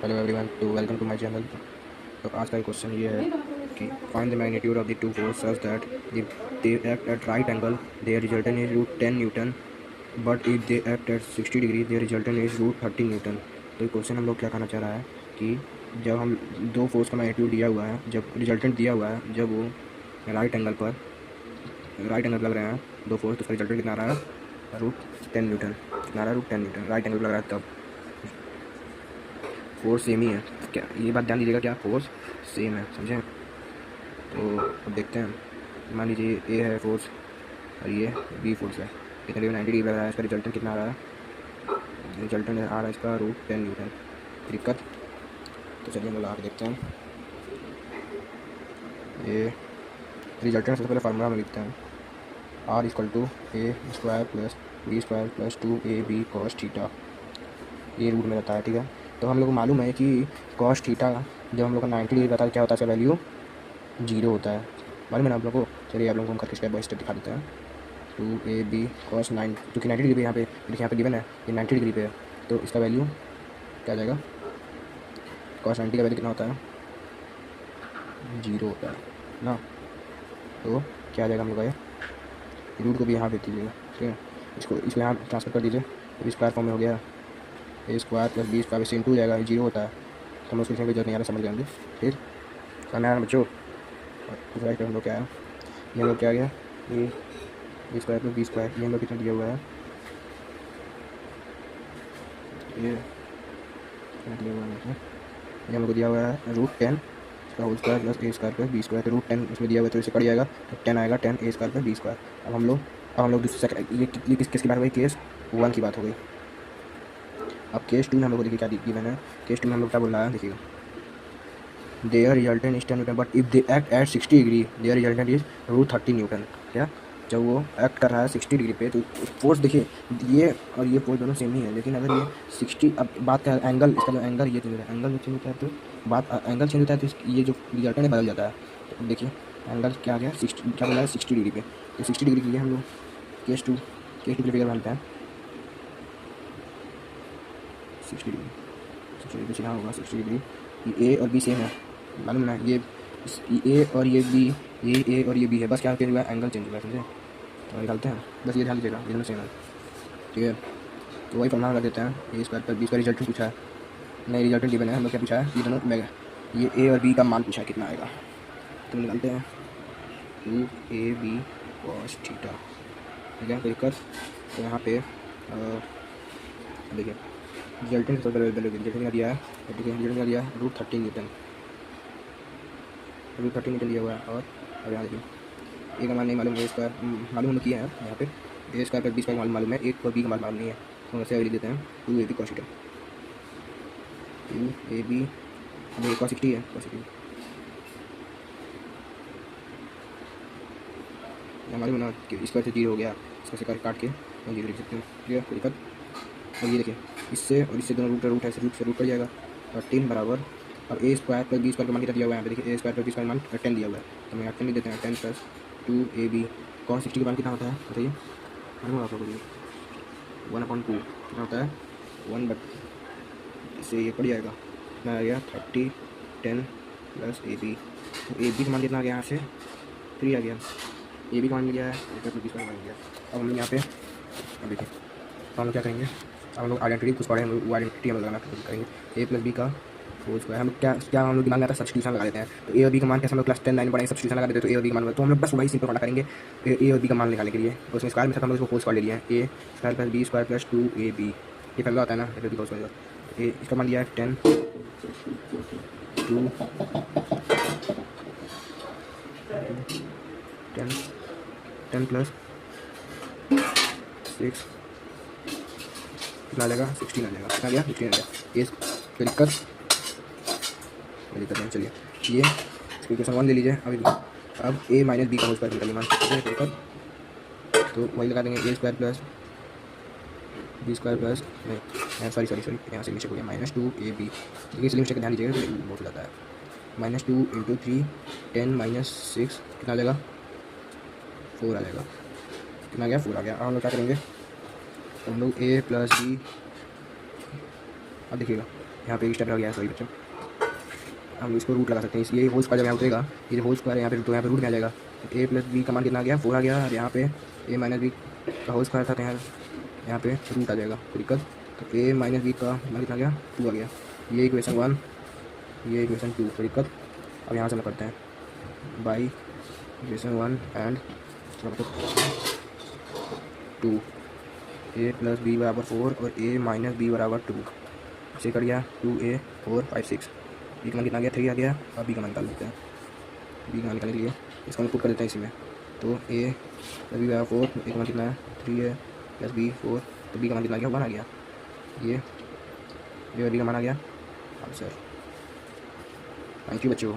Hello everyone, तो welcome to my channel. तो आज का क्वेश्चन ये है कि find the magnitude of the two force such that if they act at right angle their resultant is root 10 newton, but if they act at 60 degree their resultant is root 30 newton. तो ये question हम लोग क्या कहना चाह रहा है कि जब हम दो फोर्स का मैग्नीट्यूड दिया हुआ है, जब रिजल्टेंट दिया हुआ है, जब वो राइट एंगल लग रहे हैं दो फोर्स, तो उसका रिजल्टेंट कितना आ रहा है? Root 10 newton. कितना आ रहा है? Root 10 Newton. राइट एंगल लग रहा है तब फोर्स सेम ही है। क्या ये बात ध्यान दीजिएगा, क्या फोर्स सेम है, समझें? तो अब देखते हैं। मान लीजिए ए है फोर्स और ये बी फोर्स है। कितने 90 डिग्री लग रहा है, इसका रिजल्टेंट कितना आ रहा है? रिजल्टेंट आ रहा है इसका रूट 10 न्यूटन। दिक्कत? तो चलिए हम लोग लगा के देखते हैं। ये रिजल्टेंट सबसे पहले फार्मूला में लिखते हैं, R equal to a square plus b square plus 2ab cos theta. ये रूट में रहता है, ठीक है। तो हम लोग को मालूम है कि कॉस थीटा जब हम लोग का 90 डिग्री रहता है, क्या होता है? इसका वैल्यू 0 होता है। मालूम है ना आप लोग को? चलिए आप लोगों को हम करके स्टेप बाय स्टेप दिखा देते हैं। 2ab कॉस 9, क्योंकि 90 डिग्री पे यहाँ पे देखिए, यहाँ पे गिवन है ये 90 डिग्री पे है, तो इसका वैल्यू क्या आ जाएगा? कॉस 90 का वैल्यू कितना होता है? 0 होता है ना। तो क्या आ जाएगा हम लोग का? ये रूट को भी यहाँ भेज दीजिएगा, ठीक है। इसको यहाँ ट्रांसफर कर दीजिए, तो स्क्वायर फॉर्म में हो गया। ए स्क्वायर प्लस बी स्क्वायर से इंटू हो जाएगा, 0 होता है। तो हम लोग इसमें कोई जरूरत नहीं आ रहा, समझ जाएंगे। फिर समझ आ रहा बच्चों? और राइट हम लोग क्या है, ये हम लोग क्या आ गया? ए स्क्वायर प्लस बी स्क्वायर, ये हम लोग कितना दिया हुआ है? ये कितना दिया हुआ है? ये हम लोग दिया हुआ है रूट 10 इसका होल स्क्वायर प्लस ए स्क्वायर प्लस बी स्क्वायर। तो रूट 10 इसमें दिया हुआ है, तो इसे कट जाएगा, तो 10 आएगा, 10 ए स्क्वायर प्लस बी स्क्वायर। अब हम लोग दूसरे ये किसकी बात हो गई? केस 1 की बात हो गई। अब केस 2 में हम लोग को देखिए क्या दी मैंने। केस 2 में हम लोग क्या बोल रहा है, देखिएगा। Their resultant is 10 newton, but if they act at 60 degree their resultant is root 30 newton. क्या? जब वो एक्ट कर रहा है 60 डिग्री पे, तो फोर्स देखिए, ये और ये फोर्स दोनों सेम ही है, लेकिन अगर ये 60, अब बात का एंगल, इसका जो एंगल ये चेंज होता है, एंगल चेंज होता है, तो बात एंगल चेंज होता है, तो ये जो रिजल्टेंट है बदल जाता है। तो देखिए एंगल क्या आ गया? 60, क्या बोला है? 60 डिग्री पे। तो 60 डिग्री के लिए हम लोग केस 2 के लिए फिगर बनाते हैं। 60 डिग्री, 60 डिग्री यहाँ होगा 60 डिग्री। ये ए और बी सेम है, मालूम ना? ये ए और ये बी, ये ए और ये बी है, बस क्या चेंज हुआ है? एंगल चेंज हुआ है, समझे? तो निकालते हैं, बस ये ध्यान दीजिएगा, ये दोनों सेम है, ठीक है। तो वही फॉर्मूला लगा देते हैं। ए स्क्वायर पर बी स्क्वायर रिजल्टेंट पूछा है, नहीं रिजल्टेंट गिवन है, हम लोग क्या पूछा है? ये दोनों मेगा, ये ए और बी का मान पूछा है, कितना आएगा। तो निकालते हैं 2ab कॉस थीटा, ठीक है। कोई दिक्कत? तो यहाँ पे देखिए रिजल्टेंट रिजल्टेंट का दिया है, ठीक है। रिजल्टेंट का दिया है रूट 30 न्यूटन, रूट 30 न्यूटन दिया हुआ है। और अब यहाँ देखिए ए का मान नहीं मालूम, ए स्क्वायर मालूम किया है यहाँ पे, ए स्क्वायर पर बी स्क्वायर मालूम है, एक और बी का मान मालूम नहीं है, तो हम ऐसे लिख देते हैं 2ab कॉस थीटा। 2ab हमें कॉस 60 है, कॉस 60 मालूम है ना कि स्क्वायर से 0 हो गया, इसका से काट के हम 0 लिख सकते हैं, ठीक है। कोई दिक्कत? अब ये देखिए, इससे और इससे दोनों रूट है, रूट से रूट कट जाएगा, और 3 बराबर। अब ए स्क्वायर प्लस बी स्क्वायर का मान कितना दिया हुआ है यहाँ पे? देखिए ए स्क्वायर प्लस बी स्क्वायर मान 10 दिया हुआ है, तो हम यहाँ 10 लिख देते हैं। 10 प्लस 2ab कॉस 60 के मान कितना होता है बताइए? मालूम आप लोगों को? 1/2 कितना होता है? 1, बट इससे ये कट जाएगा, कितना आ गया? 30, 10 प्लस ए बी। तो ए बी का मान कितना आ गया? यहाँ से 3 आ गया, ए बी का मान मिल गया है, ए प्लस बी स्क्वायर मान मिल गया। अब हम लोग यहाँ पे अब देखिए, तो हम लोग क्या करेंगे? हम लोग आइडेंटिटी कुछ पढ़े, हम लोग वो आइडेंटिटी हम लगाना करेंगे। ए प्लस बी का होल स्क्वायर, हम लोग क्या हम लोग दिमाग में आता है? सब्स्टिट्यूशन लगा देते हैं। तो ए और बी का मान कैसे हम लोग क्लास 10 9 पढ़ेंगे? सब्स्टिट्यूशन लगा देते हैं, तो ए और बी का मान, तो हम लोग बस वही सिंपल फॉर्मूला करेंगे ए और बी का मान निकालने के लिए। और उसमें स्क्वायर में हम लोग इसको होल स्क्वायर ले लिया है, a square plus b square plus 2ab, ये फॉर्मूला होता है ना, a b whole square. A इसका मान लिया है 10, 2 10 प्लस 6 कितना आ जाएगा? 16 आ जाएगा, कितना गया? 16 आ गया। ये कोई दिक्कत नहीं, चलिए ये इक्वेशन 1 ले लीजिए। अब ए माइनस बी का होल स्क्वायर निकालिए, मान दिक्कत, तो वही लगा देंगे। A square plus b square plus, नहीं सॉरी यहाँ से मिस्टेक हो गया, -2ab। देखिए इसलिए मिस्टेक ध्यान दीजिएगा, तो बहुत हो जाता है। -2 × 3 10 - 6 कितना आ जाएगा? 4 आ जाएगा, कितना आ गया? 4 आ गया। अब हम लोग क्या करेंगे? हम लोग ए प्लस बी, अब देखिएगा यहाँ पे एक स्टेप रह गया है, सॉरी बच्चों। हम इसको रूट लगा सकते हैं, ये होल स्क्वायर जब यहाँ उतरेगा, ये होल स्क्वायर यहाँ पे तो यहाँ पे रूट में आ जाएगा। तो ए प्लस बी का मान कितना आ गया, 4 आ गया। और यहाँ पे ए माइनस बी का होल स्क्वायर था, तो यहाँ पे रूट आ जाएगा, कोई दिक्कत। तो ए माइनस बी का मान कितना आ गया, 2 आ गया। ये इक्वेशन 1, ये इक्वेशन 2, कोई दिक्कत। अब यहाँ से हम करते हैं by equation 1 and 2, a plus b बराबर 4 और ए माइनस बी बराबर 2। इसे कर गया 2a 4 5 6। बी का मान कितना आ गया, 3 आ गया। अब बी का मान निकाल लेते हैं। बी का मान निकालने के लिए इसका पुट कर देते हैं इसी में। तो ए प्लस बी बराबर 4, ए का मान कितना है, 3 है, प्लस बी 4, तो बी का मान कितना आ गया, 1 आ गया। ये बी का मान आ गया आंसर। थैंक यू बच्चों।